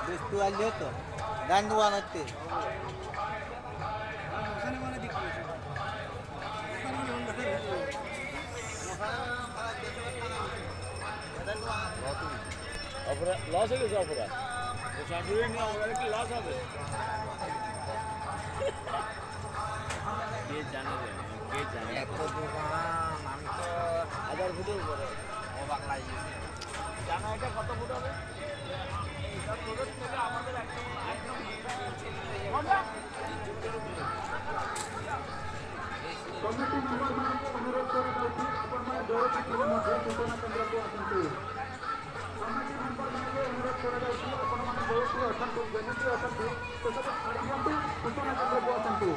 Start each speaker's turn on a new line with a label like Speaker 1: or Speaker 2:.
Speaker 1: Bestu aja tuh, ganduan itu.
Speaker 2: Loss হয়ে গেছে অপরাধ সামনে নিয়ে আমাদের কি লস হবে কে জানে কে জানে
Speaker 1: এত দোকান আমি তো
Speaker 2: 1000 ফুটের উপরে
Speaker 1: অবাক লাগছে।
Speaker 2: জানা এটা কত ফুট হবে এটা তোদের থেকে আমাদের একদম
Speaker 3: কমিটি মেম্বারମାନଙ୍କୁ অনুରୋଧ କରାଯାଉଛି ଆପଣମାନେ ଦୌଡ଼ଟି ଥିଲେ ମଧ୍ୟ ସୂଚନା କେନ୍ଦ୍ରକୁ ଆସନ୍ତୁ। କମିଟି ମେମ୍ବରମାନଙ୍କୁ ଅନୁରୋଧ କରାଯାଉଛି ଆପଣମାନେ ଦୌଡ଼ଟି ଅଛନ୍ତି ଯେମିତି ଅଛନ୍ତି ସେସବୁ ଛାଡ଼ି ଦିଅନ୍ତୁ ସୂଚନା କେନ୍ଦ୍ରକୁ ଆସନ୍ତୁ।